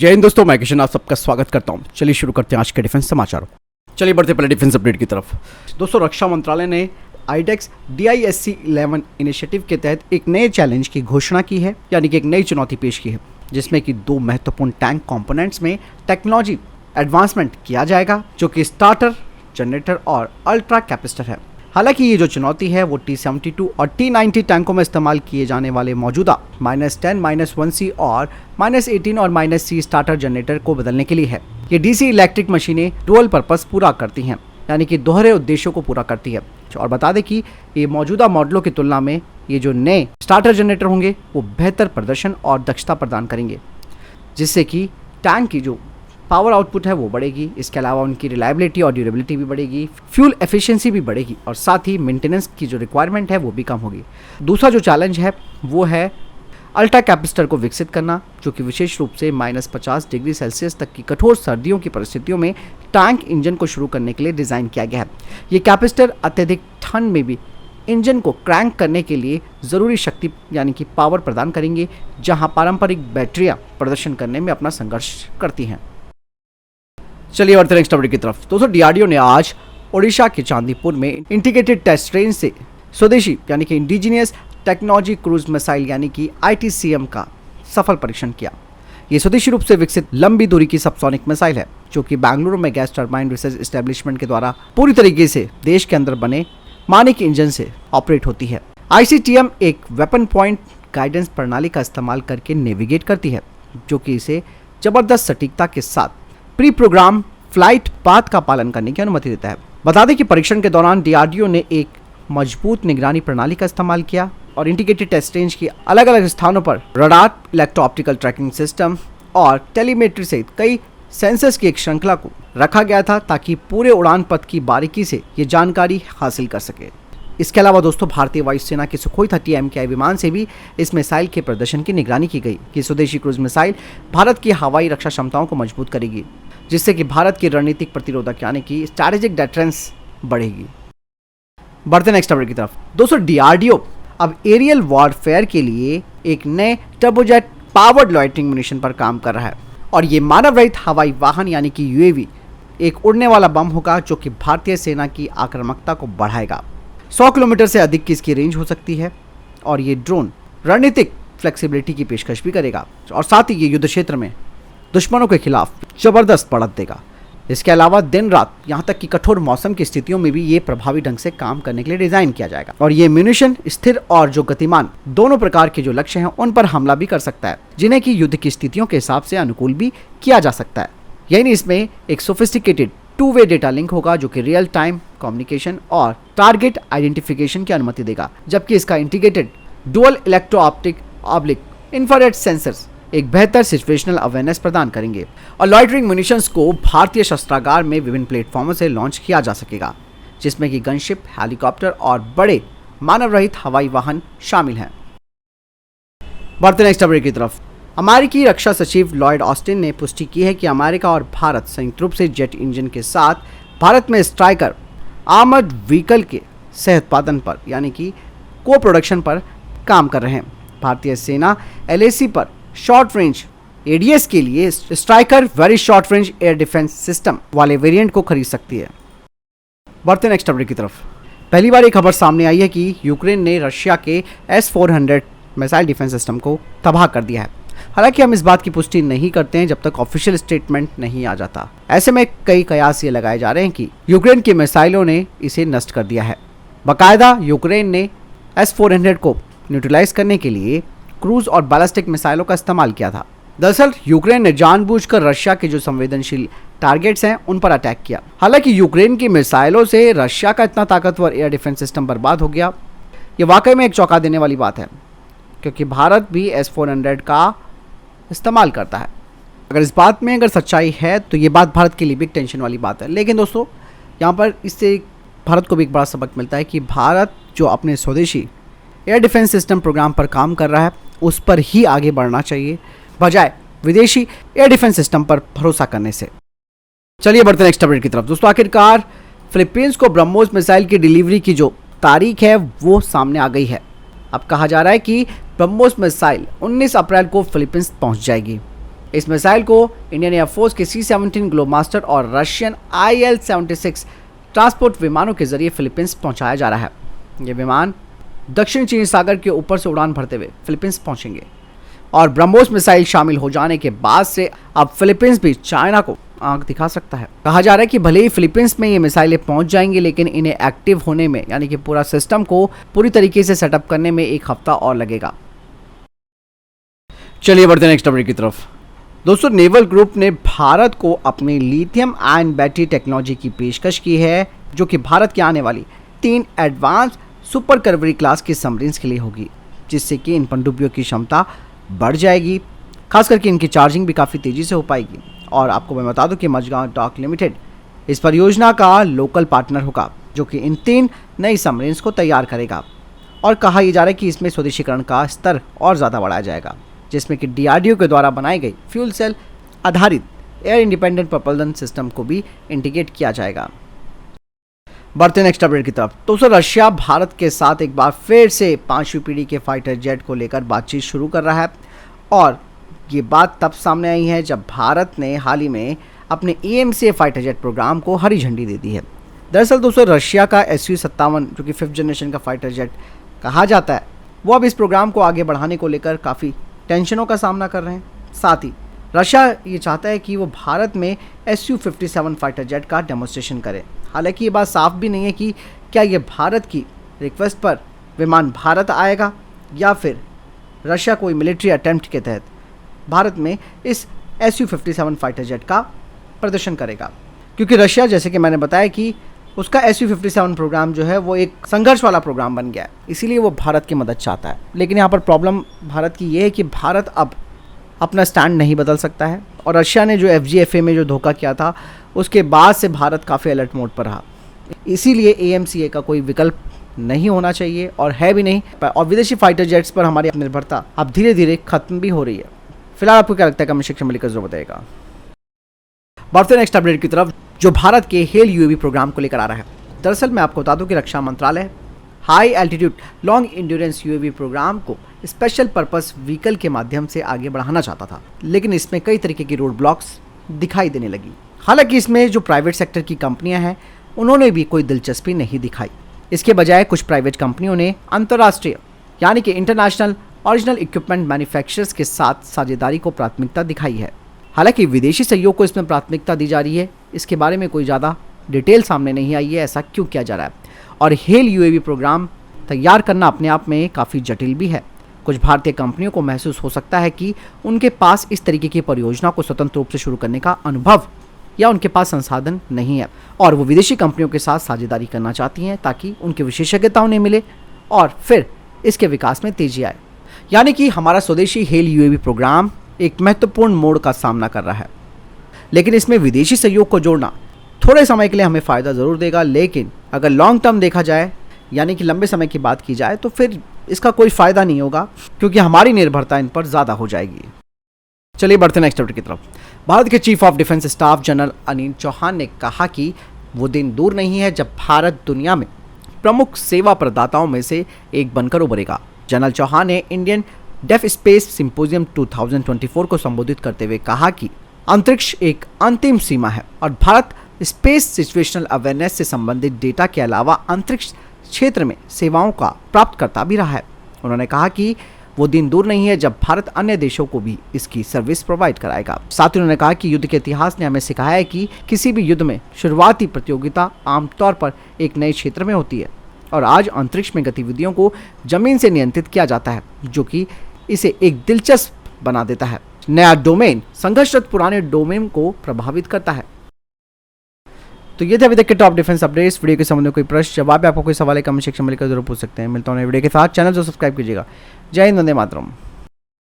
जय हिंद दोस्तों, मैं किशन आप सबका स्वागत करता हूं। चलिए शुरू करते हैं आज के डिफेंस समाचारों। चलिए बढ़ते पहले डिफेंस अपडेट की तरफ। दोस्तों, रक्षा मंत्रालय ने आईडेक्स DISC-11 इनिशिएटिव के तहत एक नए चैलेंज की घोषणा की है, यानी कि एक नई चुनौती पेश की है, जिसमें कि 2 महत्वपूर्ण टैंक कंपोनेंट्स में टेक्नोलॉजी एडवांसमेंट किया जाएगा, जो कि स्टार्टर जनरेटर और अल्ट्रा कैपेसिटर है। हालांकि ये जो चुनौती है वो T-72 और T-90 टैंकों में इस्तेमाल किए जाने वाले मौजूदा -10, -1C और -18 और -C स्टार्टर जनरेटर को बदलने के लिए है। ये DC इलेक्ट्रिक मशीनें डुअल पर्पस पूरा करती हैं, यानी कि दोहरे उद्देश्यों को पूरा करती है। और बता दें कि ये मौजूदा मॉडलों की तुलना में ये जो नए स्टार्टर जनरेटर होंगे वो बेहतर प्रदर्शन और दक्षता प्रदान करेंगे, जिससे कि टैंक की जो पावर आउटपुट है वो बढ़ेगी। इसके अलावा उनकी रिलायबिलिटी और ड्यूरेबिलिटी भी बढ़ेगी, फ्यूल एफिशिएंसी भी बढ़ेगी और साथ ही मेंटेनेंस की जो रिक्वायरमेंट है वो भी कम होगी। दूसरा जो चैलेंज है वो है अल्ट्रा कैपेसिटर को विकसित करना, जो कि विशेष रूप से -50 डिग्री सेल्सियस तक की कठोर सर्दियों की परिस्थितियों में टैंक इंजन को शुरू करने के लिए डिज़ाइन किया गया है। ये कैपेसिटर अत्यधिक ठंड में भी इंजन को क्रैंक करने के लिए ज़रूरी शक्ति यानी कि पावर प्रदान करेंगे, जहां पारंपरिक बैटरियां प्रदर्शन करने में अपना संघर्ष करती हैं। चलिए बढ़ते नेक्स्ट अपडेट की तरफ। दोस्तों, DRDO ने आज ओडिशा के चांदीपुर में इंटीग्रेटेड टेस्ट रेंज से स्वदेशी यानी कि इंडिजीनियस टेक्नोलॉजी क्रूज मिसाइल यानी कि ITCM का सफल परीक्षण किया। ये स्वदेशी रूप से विकसित लंबी दूरी की सबसोनिक मिसाइल है, जो कि बेंगलुरु में गैस टरबाइन रिसर्च एस्टेब्लिशमेंट के द्वारा पूरी तरीके से देश के अंदर बने मानिक इंजन से ऑपरेट होती है। ICTM एक वेपन पॉइंट गाइडेंस प्रणाली का इस्तेमाल करके नेविगेट करती है, जो कि इसे जबरदस्त सटीकता के साथ प्री प्रोग्राम फ्लाइट पाथ का पालन करने की अनुमति देता है। बता दें कि परीक्षण के दौरान DRDO ने एक मजबूत निगरानी प्रणाली का इस्तेमाल किया और इंटीग्रेटेड टेस्ट रेंज की अलग अलग स्थानों पर radar, electro optical tracking system और टेलीमेट्री सहित कई सेंसर्स की एक श्रृंखला को रखा गया था, ताकि पूरे उड़ान पथ की बारीकी से ये जानकारी हासिल कर सके। इसके अलावा दोस्तों, भारतीय वायुसेना के सुखोई 30 MKI विमान से भी इस मिसाइल के प्रदर्शन की निगरानी की गई कि स्वदेशी क्रूज मिसाइल भारत की हवाई रक्षा क्षमताओं को मजबूत करेगी, जिससे कि भारत की रणनीतिक प्रतिरोधक यानी कि स्ट्रैटेजिक डिफेंस बढ़ेगी। बढ़ते नेक्स्ट अपडेट की तरफ। दोस्तों, DRDO अब एरियल वॉरफेयर के लिए एक नए टर्बोजेट पावर्ड लॉइटरिंग म्यूनिशन पर काम कर रहा है, और ये मानव रहित हवाई वाहन यानी कि UAV एक उड़ने वाला बम होगा, जो कि भारतीय सेना की आक्रामकता को बढ़ाएगा। 100 किलोमीटर से अधिक की इसकी रेंज हो सकती है, और ये ड्रोन रणनीतिक फ्लेक्सिबिलिटी की पेशकश भी करेगा, और साथ ही ये युद्ध क्षेत्र में दुश्मनों के खिलाफ जबरदस्त बढ़त देगा। इसके अलावा दिन रात यहाँ तक कि कठोर मौसम की स्थितियों में भी ये प्रभावी ढंग से काम करने के लिए डिजाइन किया जाएगा, और ये म्यूनिशन स्थिर और जो गतिमान दोनों प्रकार के जो लक्ष्य हैं उन पर हमला भी कर सकता है, जिन्हें कि युद्ध की स्थितियों के हिसाब से अनुकूल भी किया जा सकता है। यानी इसमें एक सोफिस्टिकेटेड 2-वे डेटा लिंक होगा, जो कि रियल टाइम कम्युनिकेशन और टारगेट आइडेंटिफिकेशन की अनुमति देगा, जबकि इसका integrated dual electro optic oblique infrared sensors एक बेहतर सिचुएशनल अवेयरनेस प्रदान करेंगे। और लॉइटरिंग म्यूनिशंस को भारतीय शस्त्रागार में विभिन्न प्लेटफॉर्मों से लॉन्च किया जा सकेगा, जिसमें कि गनशिप, हेलीकॉप्टर और बड़े मानव रहित हवाई वाहन शामिल हैं। बढ़ते नेक्स्ट अपडेट की तरफ। अमेरिकी रक्षा सचिव लॉयड ऑस्टिन ने पुष्टि की है कि अमेरिका और भारत संयुक्त रूप से जेट इंजन के साथ भारत में स्ट्राइकर आर्मर्ड व्हीकल के सह उत्पादन पर यानी कि को प्रोडक्शन पर काम कर रहे हैं। भारतीय सेना LAC पर शॉर्ट रेंज ADS के लिए striker very short range air defence system वाले वेरिएंट को खरीद सकती है। बढ़ते नेक्स्ट अपडेट की तरफ। पहली बार एक खबर सामने आई है कि यूक्रेन ने रशिया के S-400 मिसाइल डिफेंस सिस्टम को तबाह कर दिया है। हालांकि हम इस बात की पुष्टि नहीं करते हैं जब तक ऑफिशियल स्टेटमेंट नहीं आ जाता। ऐसे में कई कयास ये लगाए जा रहे हैं कि यूक्रेन की मिसाइलों ने इसे नष्ट कर दिया है। बाकायदा यूक्रेन ने S-400 को न्यूट्रलाइज करने के लिए क्रूज और बैलिस्टिक मिसाइलों का इस्तेमाल किया था। दरअसल यूक्रेन ने जानबूझकर रशिया के जो संवेदनशील टारगेट्स हैं उन पर अटैक किया। हालांकि यूक्रेन की मिसाइलों से रशिया का इतना ताकतवर एयर डिफेंस सिस्टम बर्बाद हो गया, ये वाकई में एक चौंका देने वाली बात है, क्योंकि भारत भी S-400 का इस्तेमाल करता है। अगर इस बात में अगर सच्चाई है तो ये बात भारत के लिए बिग टेंशन वाली बात है। लेकिन दोस्तों, यहाँ पर इससे भारत को भी एक बड़ा सबक मिलता है कि भारत जो अपने स्वदेशी एयर डिफेंस सिस्टम प्रोग्राम पर काम कर रहा है उस पर ही आगे बढ़ना चाहिए, बजाय विदेशी एयर डिफेंस सिस्टम पर भरोसा करने से। चलिए बढ़ते नेक्स्ट अपडेट की तरफ। दोस्तों, आखिरकार फिलीपींस को ब्रह्मोस मिसाइल की डिलीवरी की जो तारीख है वो सामने आ गई है। अब कहा जा रहा है कि ब्रह्मोस मिसाइल 19 अप्रैल को फिलीपींस पहुंच जाएगी। इस मिसाइल को इंडियन एयरफोर्स के C-17 ग्लोबमास्टर और रशियन IL-76 ट्रांसपोर्ट विमानों के जरिए फिलीपींस पहुंचाया जा रहा है। ये विमान दक्षिण चीनी सागर के ऊपर से उड़ान भरते हुए फिलीपींस पहुंचेंगे और ब्रह्मोस मिसाइल शामिल हो जाने के बाद से अब फिलीपींस भी चाइना को आंख दिखा सकता है। कहा जा रहा है कि भले ही फिलीपींस में ये मिसाइलें पहुंच जाएंगी, लेकिन इन्हें एक्टिव होने में यानी कि पूरा सिस्टम को पूरी तरीके से सेटअप करने में 1 हफ्ता और लगेगा। चलिए बढ़ते हैं नेक्स्ट अपडेट की तरफ। दोस्तों, नेवल ग्रुप ने भारत को अपनी लिथियम आयन बैटरी टेक्नोलॉजी की पेशकश की है, जो कि भारत की आने वाली 3 एडवांस सुपर कर्वरी क्लास की सबमरीन्स के लिए होगी, जिससे कि इन पनडुब्बियों की क्षमता बढ़ जाएगी। खास करके इनकी चार्जिंग भी काफ़ी तेज़ी से हो पाएगी। और आपको मैं बता दूं कि मझगांव डॉक लिमिटेड इस परियोजना का लोकल पार्टनर होगा, जो कि इन 3 नई सबमरीन्स को तैयार करेगा। और कहा यह जा रहा है कि इसमें स्वदेशीकरण का स्तर और ज़्यादा बढ़ाया जाएगा, जिसमें कि DRDO के द्वारा बनाई गई फ्यूल सेल आधारित एयर इंडिपेंडेंट प्रपल्सन सिस्टम को भी इंटीग्रेट किया जाएगा। बढ़ते नेक्स्ट अपडेट की तरफ। दोस्तों, रशिया भारत के साथ एक बार फिर से 5वीं पीढ़ी के फाइटर जेट को लेकर बातचीत शुरू कर रहा है। और ये बात तब सामने आई है जब भारत ने हाल ही में अपने EMCA फाइटर जेट प्रोग्राम को हरी झंडी दे दी है। दरअसल दोस्तों, रशिया का Su-57 जो कि 5th जनरेशन का फाइटर जेट कहा जाता है, वो अब इस प्रोग्राम को आगे बढ़ाने को लेकर काफ़ी टेंशनों का सामना कर रहे हैं। साथ ही रशिया ये चाहता है कि वो भारत में Su-57 फाइटर जेट का डेमोन्स्ट्रेशन करे। हालांकि ये बात साफ भी नहीं है कि क्या ये भारत की रिक्वेस्ट पर विमान भारत आएगा या फिर रशिया कोई मिलिट्री अटेम्प्ट के तहत भारत में इस Su-57 फाइटर जेट का प्रदर्शन करेगा। क्योंकि रशिया, जैसे कि मैंने बताया कि उसका Su-57 प्रोग्राम जो है वो एक संघर्ष वाला प्रोग्राम बन गया है, इसीलिए वो भारत की मदद चाहता है। लेकिन यहाँ पर प्रॉब्लम भारत की ये है कि भारत अब अपना स्टैंड नहीं बदल सकता है। और रशिया ने जो FGFA में जो धोखा किया था, उसके बाद से भारत काफ़ी अलर्ट मोड पर रहा। इसीलिए AMCA का कोई विकल्प नहीं होना चाहिए और है भी नहीं। और विदेशी फाइटर जेट्स पर हमारी निर्भरता अब धीरे धीरे खत्म भी हो रही है। फिलहाल आपको क्या लगता है, कमेंट सेक्शन में लिखकर जरूर बताइएगा। बढ़ते नेक्स्ट अपडेट की तरफ, जो भारत के हेल UAV प्रोग्राम को लेकर आ रहा है। दरअसल मैं आपको बता दूं कि रक्षा मंत्रालय high altitude long endurance UAV program को स्पेशल पर्पस व्हीकल के माध्यम से आगे बढ़ाना चाहता था, लेकिन इसमें कई तरीके की रोड ब्लॉक्स दिखाई देने लगी। हालांकि इसमें जो प्राइवेट सेक्टर की कंपनियां हैं, उन्होंने भी कोई दिलचस्पी नहीं दिखाई। इसके बजाय कुछ प्राइवेट कंपनियों ने अंतर्राष्ट्रीय यानी कि इंटरनेशनल ओरिजिनल इक्विपमेंट मैन्युफैक्चरर्स के साथ साझेदारी को प्राथमिकता दिखाई है। हालांकि विदेशी सहयोग को इसमें प्राथमिकता दी जा रही है, इसके बारे में कोई ज़्यादा डिटेल सामने नहीं आई है, ऐसा क्यों किया जा रहा है। और हेल UAV प्रोग्राम तैयार करना अपने आप में काफ़ी जटिल भी है। कुछ भारतीय कंपनियों को महसूस हो सकता है कि उनके पास इस तरीके की परियोजना को स्वतंत्र रूप से शुरू करने का अनुभव या उनके पास संसाधन नहीं है, और वो विदेशी कंपनियों के साथ साझेदारी करना चाहती हैं ताकि उनकी विशेषज्ञता उन्हें मिले और फिर इसके विकास में तेजी आए। यानी कि हमारा स्वदेशी हेल UAV प्रोग्राम एक महत्वपूर्ण मोड़ का सामना कर रहा है, लेकिन इसमें विदेशी सहयोग को जोड़ना थोड़े समय के लिए हमें फ़ायदा ज़रूर देगा। लेकिन अगर लॉन्ग टर्म देखा जाए, यानी कि लंबे समय की बात की जाए, तो फिर इसका कोई फ़ायदा नहीं होगा, क्योंकि हमारी निर्भरता इन पर ज़्यादा हो जाएगी। चलिए बढ़ते नेक्स्ट अपडेट की तरफ। भारत के chief of defence staff general Anil Chauhan ने कहा कि वो दिन दूर नहीं है जब भारत दुनिया में प्रमुख सेवा प्रदाताओं में से एक बनकर उभरेगा। जनरल चौहान ने इंडियन डेफ स्पेस सिंपोजियम 2024 को संबोधित करते हुए कहा कि अंतरिक्ष एक अंतिम सीमा है और भारत स्पेस सिचुएशनल अवेयरनेस से संबंधित डेटा के अलावा अंतरिक्ष क्षेत्र में सेवाओं का प्राप्तकर्ता भी रहा है। उन्होंने कहा कि वो दिन दूर नहीं है जब भारत अन्य देशों को भी इसकी सर्विस प्रोवाइड कराएगा। साथ ही उन्होंने कहा कि युद्ध के इतिहास ने हमें सिखाया है कि किसी भी युद्ध में शुरुआती प्रतियोगिता आमतौर पर एक नए क्षेत्र में होती है और आज अंतरिक्ष में गतिविधियों को जमीन से नियंत्रित किया जाता है, जो कि इसे एक दिलचस्प बना देता है। नया डोमेन संघर्षरत पुराने डोमेन को प्रभावित करता है। तो ये थे अभी तक के टॉप डिफेंस अपडेट्स। वीडियो के संबंध में कोई प्रश्न जवाब आपको कोई सवाल है, कमेंट सेक्शन में लिखकर जरूर पूछ सकते हैं। मिलता हूँ नए वीडियो के साथ। चैनल को सब्सक्राइब कीजिएगा। जय हिंद, वंदे मातरम।